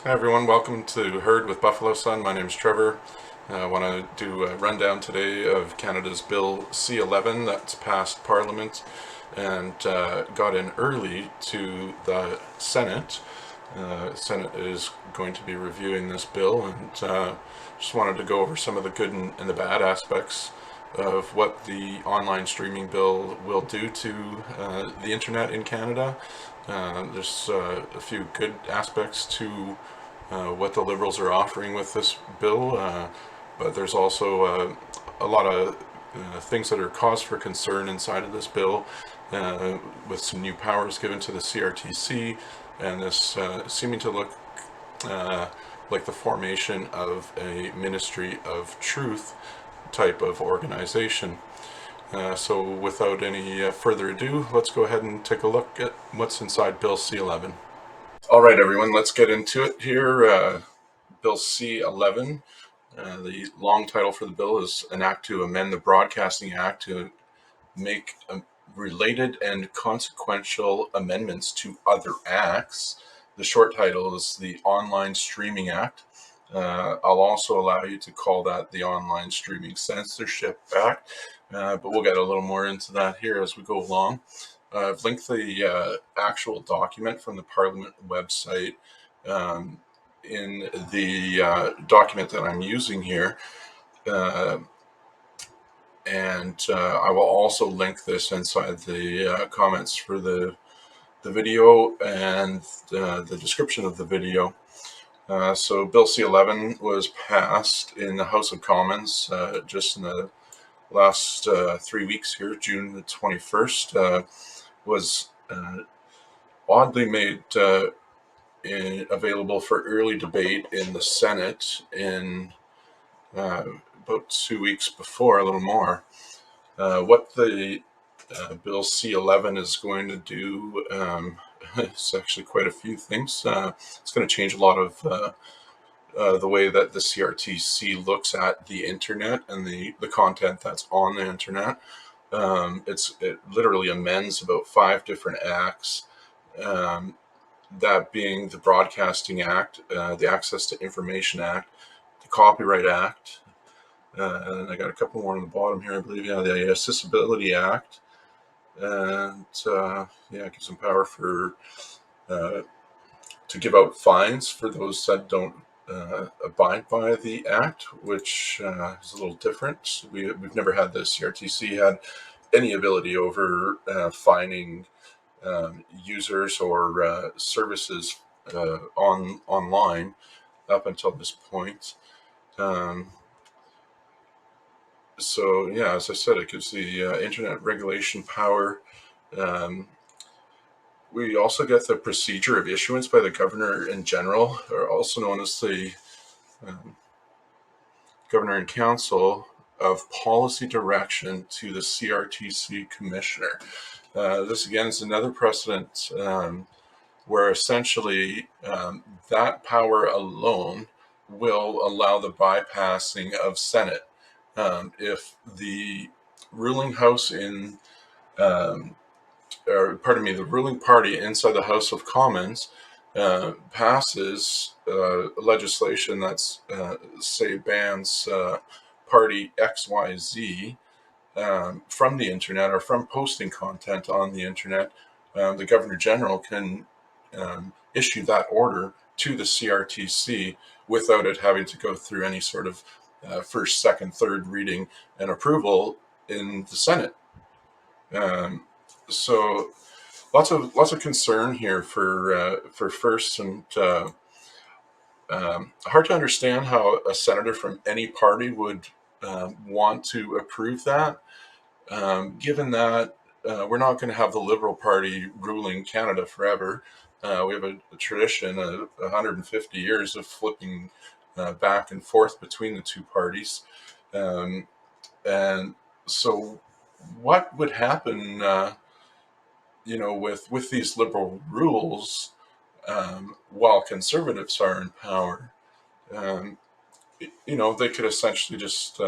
Hi everyone, welcome to Heard with Buffalo Sun. My name is Trevor. I want to do a rundown today of Canada's Bill C-11 that's passed Parliament and got in early to the Senate. Senate is going to be reviewing this bill, and just wanted to go over some of the good and the bad aspects of what the online streaming bill will do to the internet in Canada. There's a few good aspects to what the Liberals are offering with this bill, but there's also a lot of things that are cause for concern inside of this bill, with some new powers given to the CRTC, and this seeming to look like the formation of a Ministry of Truth type of organization. So without any further ado, let's go ahead and take a look at what's inside Bill C-11. All right, everyone, let's get into it here. Bill C-11, the long title for the bill is an act to amend the Broadcasting Act to make related and consequential amendments to other acts. The short title is the Online Streaming Act. I'll also allow you to call that the Online Streaming Censorship Act, but we'll get a little more into that here as we go along. I've linked the actual document from the Parliament website in the document that I'm using here, and I will also link this inside the comments for the video and the description of the video. So Bill C-11 was passed in the House of Commons just in the last 3 weeks here. June the 21st was oddly made available for early debate in the Senate in about 2 weeks before, a little more. What the Bill C-11 is going to do, it's actually quite a few things. It's going to change a lot of the way that the CRTC looks at the internet and the content that's on the internet. It literally amends about 5 different acts, that being the Broadcasting Act, the Access to Information Act, the Copyright Act, and I got a couple more on the bottom here, I believe. Yeah, the Accessibility Act, and it gives them power for to give out fines for those that don't abide by the act, which is a little different. We've never had the CRTC had any ability over fining users or services online up until this point. So yeah, as I said, it gives the internet regulation power. We also get the procedure of issuance by the Governor in General, or also known as the Governor and Council, of policy direction to the CRTC Commissioner. This again is another precedent where essentially that power alone will allow the bypassing of Senate. If the ruling house the ruling party inside the House of Commons passes legislation that's, say, bans party XYZ from the internet or from posting content on the internet, the Governor General can issue that order to the CRTC without it having to go through any sort of first, second, third reading and approval in the Senate. So lots of concern here for first, and hard to understand how a senator from any party would want to approve that, given that we're not going to have the Liberal Party ruling Canada forever. We have a tradition of 150 years of flipping back and forth between the two parties. And so what would happen, with these Liberal rules, while Conservatives are in power? They could essentially just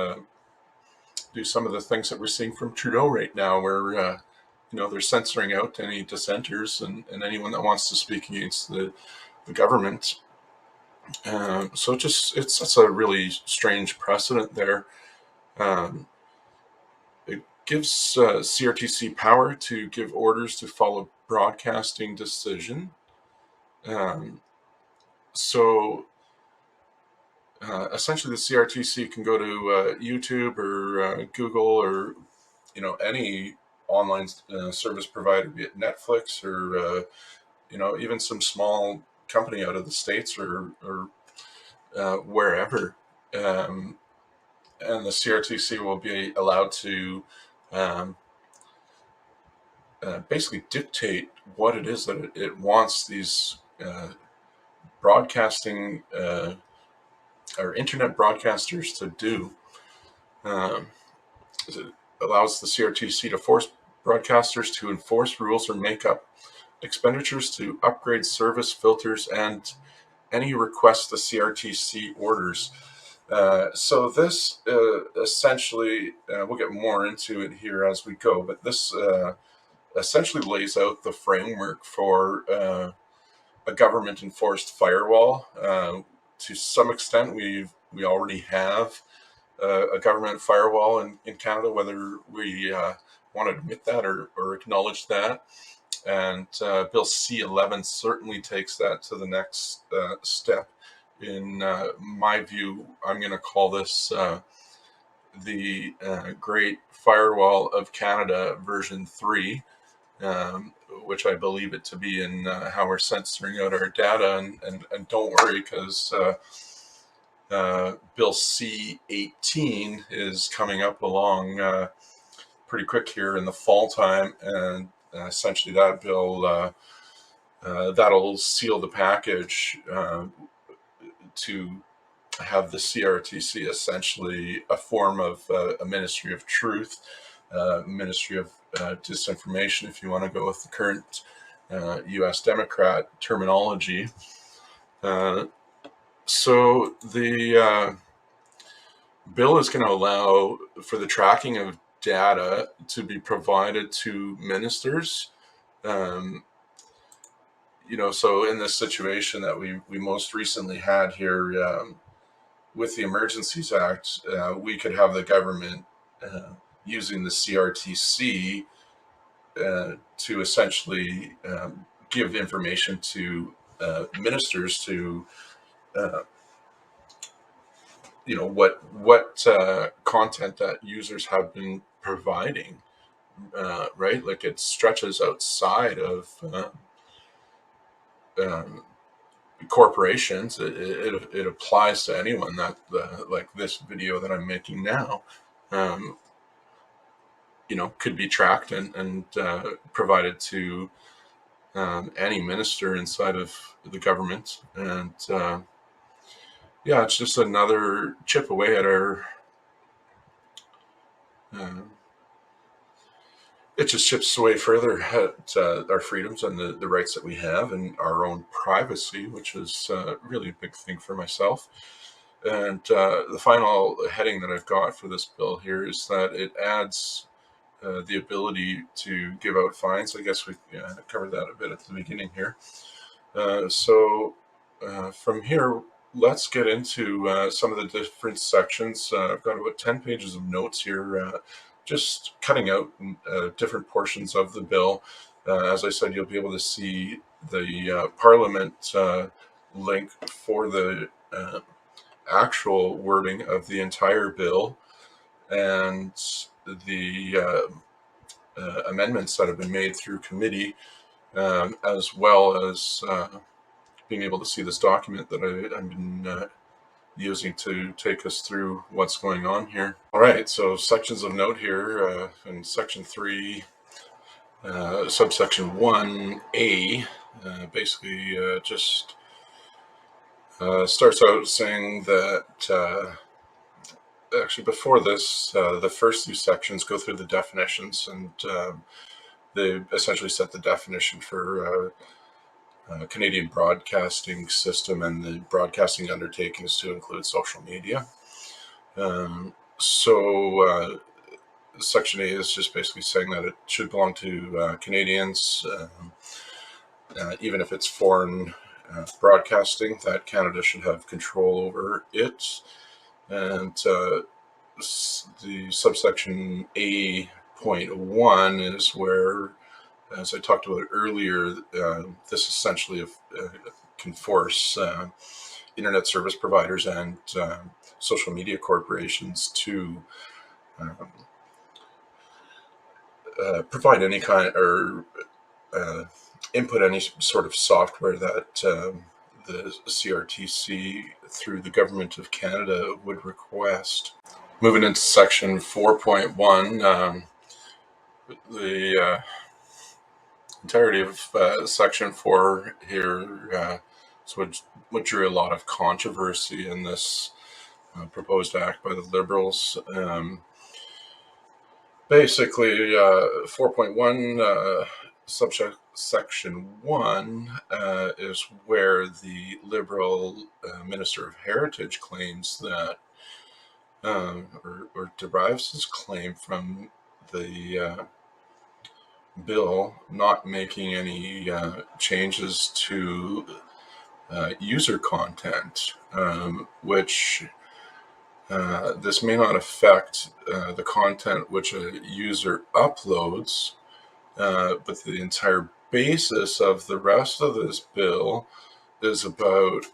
do some of the things that we're seeing from Trudeau right now, where they're censoring out any dissenters and anyone that wants to speak against the government. So it's a really strange precedent there. Um, it gives CRTC power to give orders to follow broadcasting decision. Um, so essentially, the CRTC can go to YouTube or Google or any online service provider, be it Netflix or even some small company out of the States or wherever. Um, and the CRTC will be allowed to um, basically dictate what it is that it wants these broadcasting or internet broadcasters to do. Um, it allows the CRTC to force broadcasters to enforce rules or make up expenditures to upgrade service filters and any requests the CRTC orders. So this essentially, we'll get more into it here as we go, but this essentially lays out the framework for a government-enforced firewall. To some extent, we already have a government firewall in Canada, whether we want to admit that or acknowledge that. And Bill C-11 certainly takes that to the next step. In my view, I'm going to call this the Great Firewall of Canada version 3, which I believe it to be in how we're censoring out our data. And don't worry, because Bill C-18 is coming up along pretty quick here in the fall time, and essentially that bill that'll seal the package to have the CRTC essentially a form of a ministry of truth, ministry of disinformation, if you want to go with the current U.S. Democrat terminology. So the bill is going to allow for the tracking of data to be provided to ministers. So in this situation that we most recently had here with the Emergencies Act, we could have the government using the CRTC to essentially give information to ministers to what content that users have been providing, right? Like it stretches outside of corporations. It applies to anyone that like this video that I'm making now could be tracked and provided to any minister inside of the government. And it's just another chip away at our it just chips away further at our freedoms and the rights that we have and our own privacy, which is really a big thing for myself. And the final heading that I've got for this bill here is that it adds the ability to give out fines. I guess we covered that a bit at the beginning here. So from here, let's get into some of the different sections. I've got about 10 pages of notes here, just cutting out different portions of the bill. As I said, you'll be able to see the Parliament link for the actual wording of the entire bill and the amendments that have been made through committee, as well as being able to see this document that I've been using to take us through what's going on here. All right, so sections of note here in section 3, subsection 1A, basically just starts out saying that actually before this, the first two sections go through the definitions, and they essentially set the definition for Canadian broadcasting system and the broadcasting undertakings to include social media. So Section A is just basically saying that it should belong to Canadians, even if it's foreign broadcasting, that Canada should have control over it. And the subsection A.1 is where, as I talked about earlier, this essentially can force internet service providers and social media corporations to um, provide any kind or input any sort of software that the CRTC through the Government of Canada would request. Moving into section 4.1, the entirety of section 4 here is what drew a lot of controversy in this proposed act by the Liberals. Basically, 4.1 subsection 1 is where the Liberal Minister of Heritage claims that, or derives his claim from the bill not making any changes to user content, which this may not affect the content which a user uploads, but the entire basis of the rest of this bill is about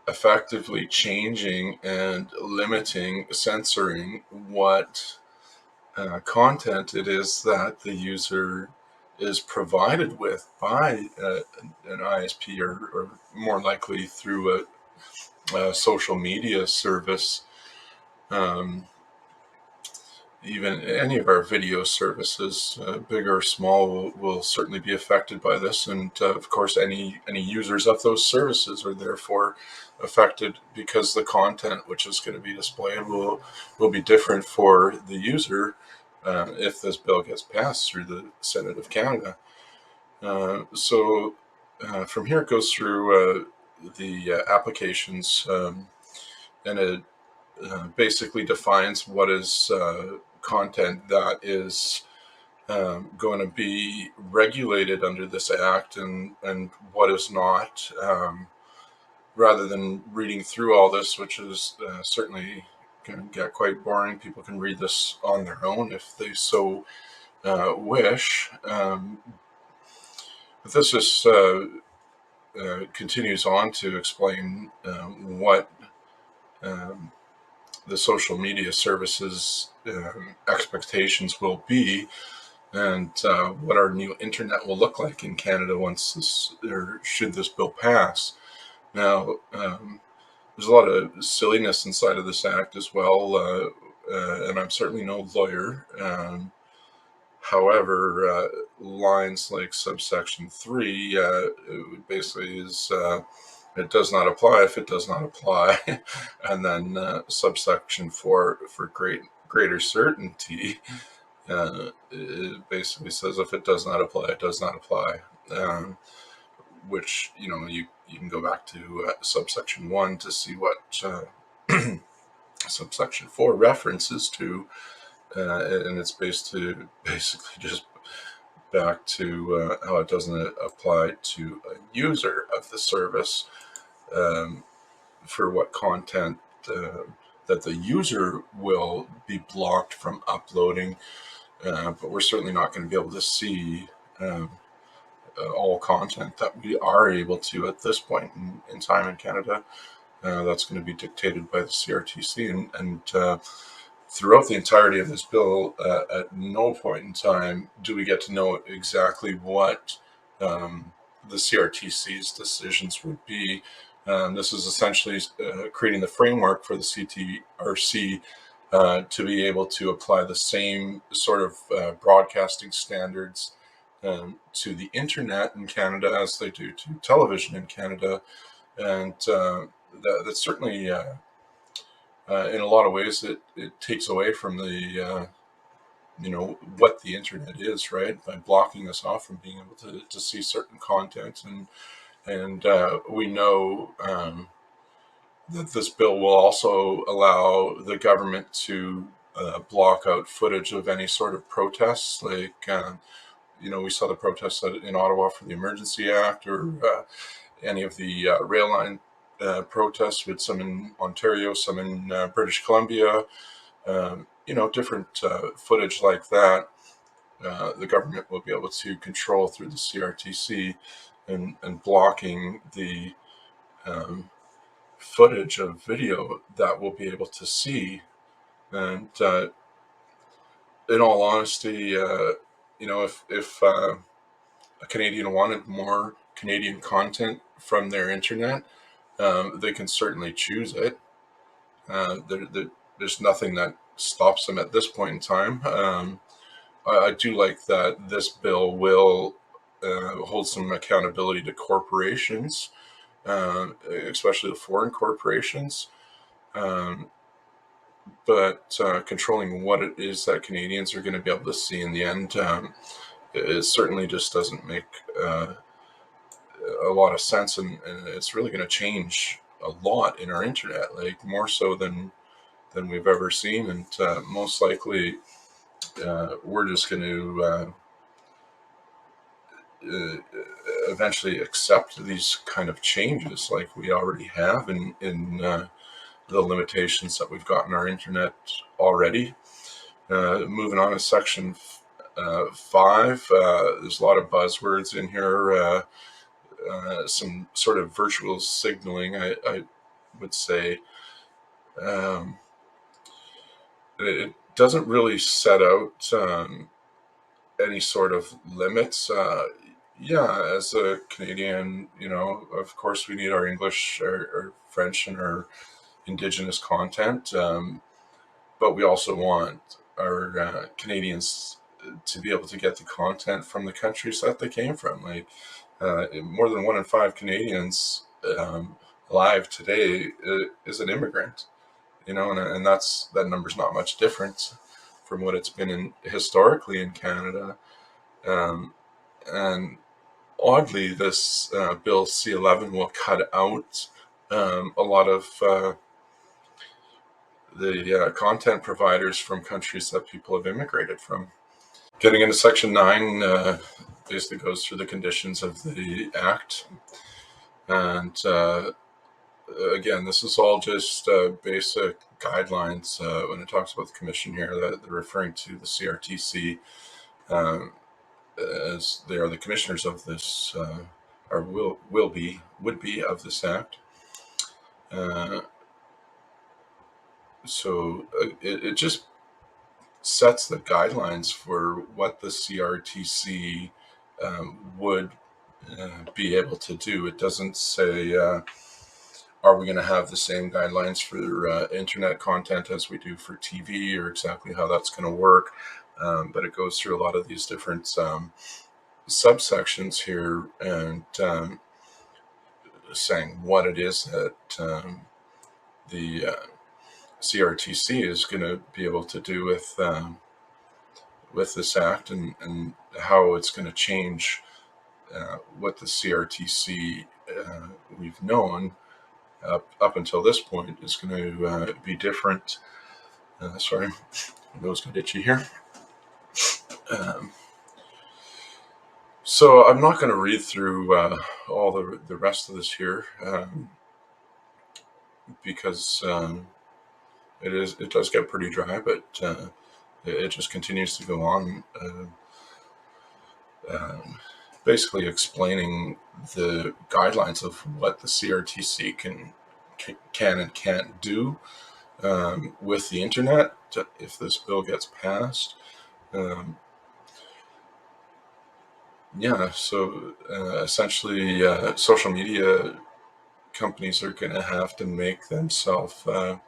effectively changing and limiting, censoring what content it is that the user is provided with by an ISP or more likely through a social media service. Even any of our video services, big or small, will certainly be affected by this. And of course, any users of those services are therefore affected, because the content which is going to be displayed will be different for the user if this bill gets passed through the Senate of Canada. So from here it goes through the applications, and it basically defines what is content that is going to be regulated under this act and what is not. Rather than reading through all this, which is certainly can get quite boring, people can read this on their own if they so wish. But this just continues on to explain what the social media services expectations will be, and what our new internet will look like in Canada once this, or should this bill pass. Now, there's a lot of silliness inside of this act as well, and I'm certainly no lawyer. However, lines like subsection 3 it basically is it does not apply if it does not apply, and then subsection 4 for greater certainty. It basically says if it does not apply, it does not apply. Which you can go back to subsection 1 to see what subsection 4 references to, and it's basically just back to how it doesn't apply to a user of the service, for what content that the user will be blocked from uploading, but we're certainly not going to be able to see all content that we are able to at this point in time in Canada. That's going to be dictated by the CRTC, and throughout the entirety of this bill, at no point in time do we get to know exactly what the CRTC's decisions would be. This is essentially creating the framework for the CRTC to be able to apply the same sort of broadcasting standards to the internet in Canada as they do to television in Canada. And that's certainly, in a lot of ways, it takes away from the, what the internet is, right? By blocking us off from being able to see certain content. And we know that this bill will also allow the government to block out footage of any sort of protests, like we saw the protests in Ottawa for the Emergency Act, or any of the rail line protests, with some in Ontario, some in British Columbia, different footage like that. The government will be able to control through the CRTC, and blocking the footage of video that we'll be able to see. And in all honesty, if a Canadian wanted more Canadian content from their internet, they can certainly choose it. There's nothing that stops them at this point in time. I do like that this bill will hold some accountability to corporations, especially the foreign corporations. Um, but controlling what it is that Canadians are going to be able to see in the end, it certainly just doesn't make a lot of sense, and it's really going to change a lot in our internet, like more so than we've ever seen, and most likely we're just going to eventually accept these kind of changes, like we already have in the limitations that we've got in our internet already. Moving on to section 5, there's a lot of buzzwords in here. Some sort of virtual signaling, I would say. Um, it doesn't really set out any sort of limits. Yeah, as a Canadian, of course we need our English, or French, and our Indigenous content, but we also want our Canadians to be able to get the content from the countries that they came from. Like, more than 1 in 5 Canadians alive today is an immigrant, and that number's not much different from what it's been historically in Canada. And oddly, this Bill C-11 will cut out a lot of the content providers from countries that people have immigrated from. Getting into Section 9 basically goes through the conditions of the Act. And again, this is all just basic guidelines. When it talks about the Commission here, that they're referring to the CRTC, as they are the commissioners of this, or would be of this Act. So it just sets the guidelines for what the CRTC would be able to do. It doesn't say, are we going to have the same guidelines for internet content as we do for TV, or exactly how that's going to work. But it goes through a lot of these different subsections here, and saying what it is that the CRTC is going to be able to do with this Act, and how it's going to change what the CRTC we've known up until this point is going to be different. Sorry, nose got itchy here. So I'm not going to read through all the rest of this here, because it does get pretty dry, but it just continues to go on, basically explaining the guidelines of what the CRTC can and can't do with the internet if this bill gets passed. So essentially, social media companies are going to have to make themselves, or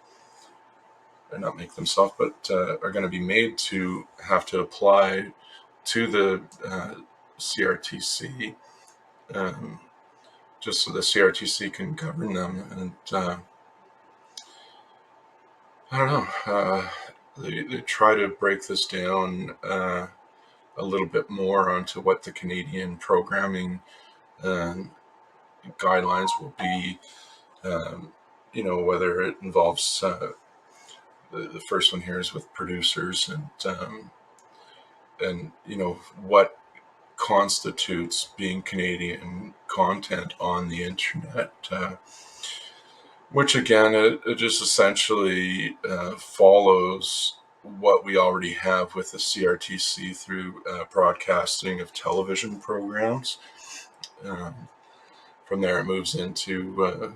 not make themselves, but are going to be made to have to apply to the CRTC, just so the CRTC can govern them. And I don't know, they try to break this down a little bit more onto what the Canadian programming guidelines will be, whether it involves the first one here is with producers, and what constitutes being Canadian content on the internet, which again, it just essentially follows what we already have with the CRTC through broadcasting of television programs. From there, it moves into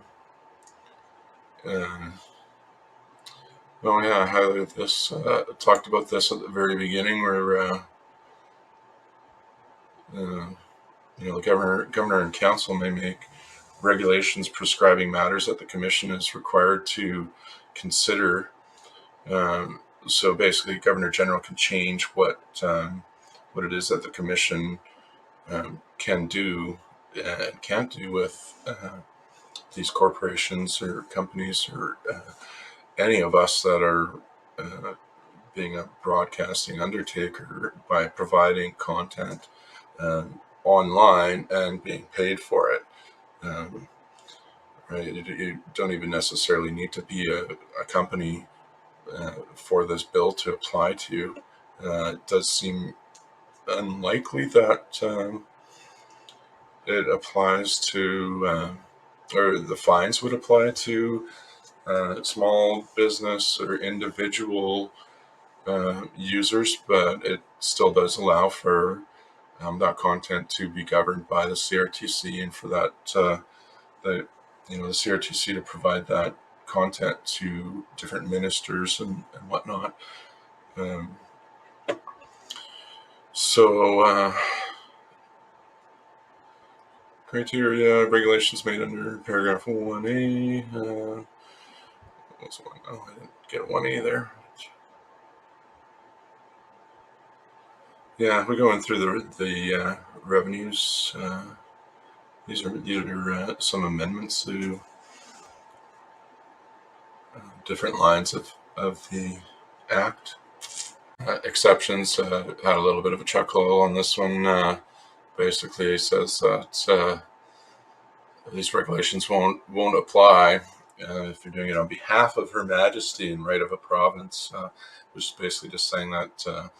I highlighted this, talked about this at the very beginning, where the governor and council may make regulations prescribing matters that the commission is required to consider. So basically, Governor General can change what it is that the commission can do and can't do with these corporations or companies or any of us that are being a broadcasting undertaker by providing content online and being paid for it. Right? You don't even necessarily need to be a company for this bill to apply to. It does seem unlikely that it applies to, or the fines would apply to small business or individual users, but it still does allow for that content to be governed by the CRTC, and for that the CRTC to provide that content to different ministers and whatnot. Criteria, regulations made under paragraph 1A. What's one? Oh, I didn't get 1A there. Yeah, we're going through the revenues. These are some amendments to different lines of the Act. Exceptions, had a little bit of a chuckle on this one. Basically, it says that these regulations won't apply if you're doing it on behalf of Her Majesty in right of a province, which is basically just saying that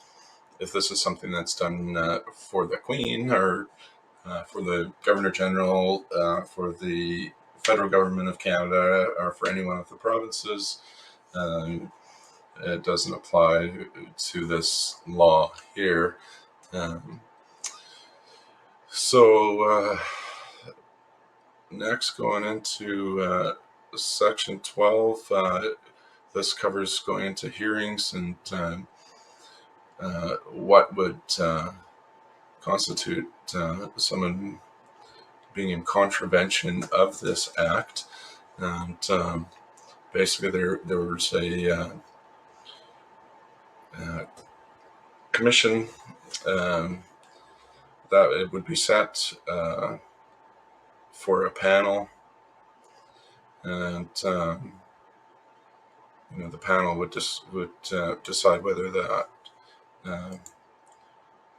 if this is something that's done for the Queen or for the Governor General, for the federal government of Canada, or for any one of the provinces, it doesn't apply to this law here. Next, going into Section 12, this covers going into hearings and what would constitute someone being in contravention of this Act. And basically there was a commission that it would be set for a panel, and the panel would decide whether that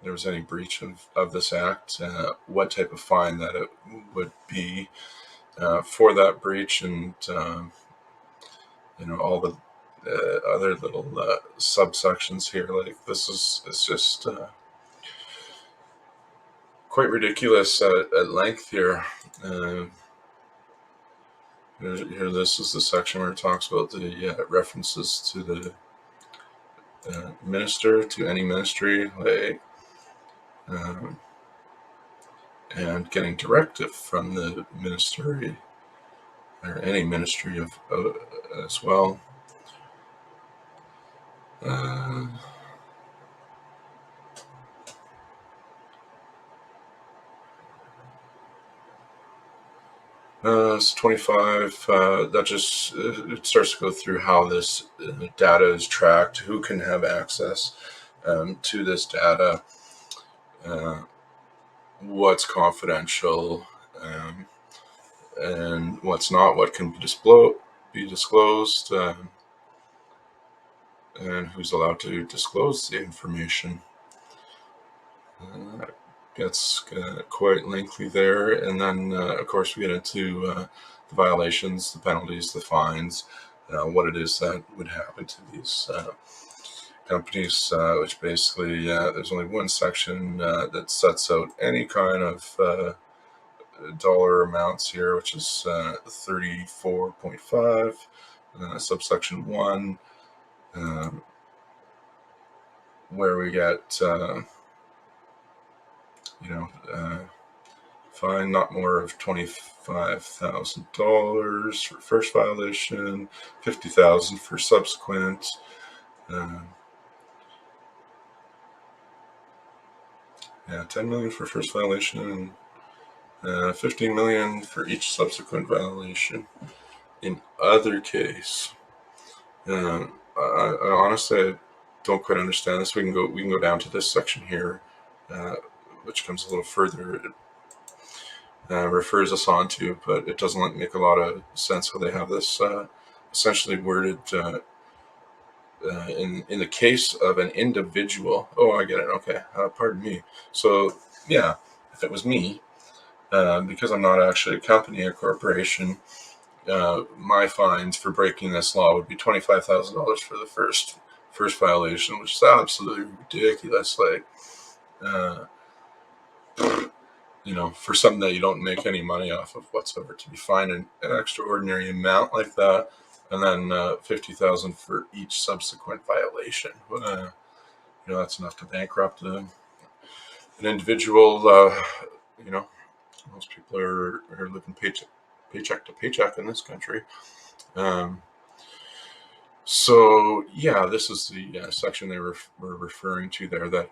there was any breach of this Act, what type of fine that it would be for that breach, and all the other little subsections here. Like, it's just quite ridiculous at length here. Here, this is the section where it talks about the references to the minister, to any ministry, like, and getting directive from the ministry or any ministry of as well. It's 25. That just it starts to go through how this data is tracked, who can have access to this data, what's confidential, and what's not, what can be disclosed, and who's allowed to disclose the information. Gets quite lengthy there, and then of course we get into the violations, the penalties, the fines, what it is that would happen to these companies, which basically there's only one section that sets out any kind of dollar amounts here, which is 34.5, subsection 1, where we get, fine not more of $25,000 for first violation, $50,000 for subsequent. $10 million for first violation and $15 million for each subsequent violation. In other case, I honestly don't quite understand this. We can go down to this section here, which comes a little further. It refers us on to, but it doesn't make a lot of sense how they have this essentially worded. In the case of an individual, I get it. Okay, pardon me. So yeah, if it was me, because I'm not actually a company, a corporation, my fines for breaking this law would be $25,000 for the first violation, which is absolutely ridiculous. Like, for something that you don't make any money off of whatsoever, to be fined an extraordinary amount like that, and then $50,000 for each subsequent violation. That's enough to bankrupt an individual. Most people are living paycheck to paycheck in this country. So yeah, this is the section they were referring to there that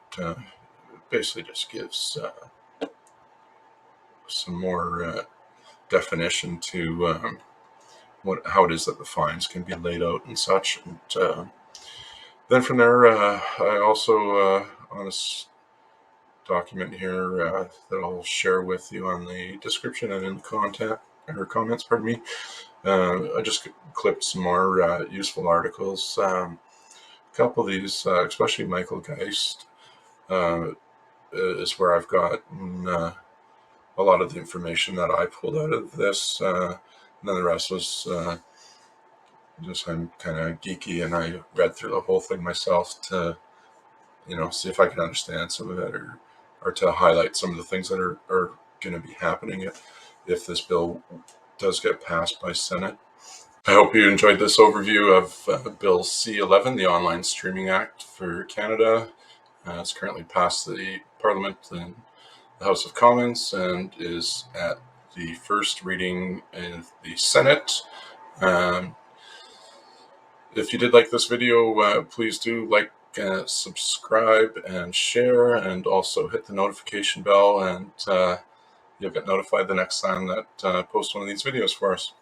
basically just gives some more definition to how it is that the fines can be laid out and such. And then from there, I also on this document here that I'll share with you on the description and in the comments. Pardon me. I just clipped some more useful articles. A couple of these, especially Michael Geist, is where I've gotten a lot of the information that I pulled out of this. And then the rest was just I'm kind of geeky, and I read through the whole thing myself to, see if I can understand some of it, or to highlight some of the things that are going to be happening if this bill does get passed by Senate. I hope you enjoyed this overview of Bill C-11, the Online Streaming Act for Canada. It's currently passed the Parliament and the House of Commons and is at the first reading in the Senate. If you did like this video, please do like, subscribe, and share, and also hit the notification bell, and you'll get notified the next time that I post one of these videos for us.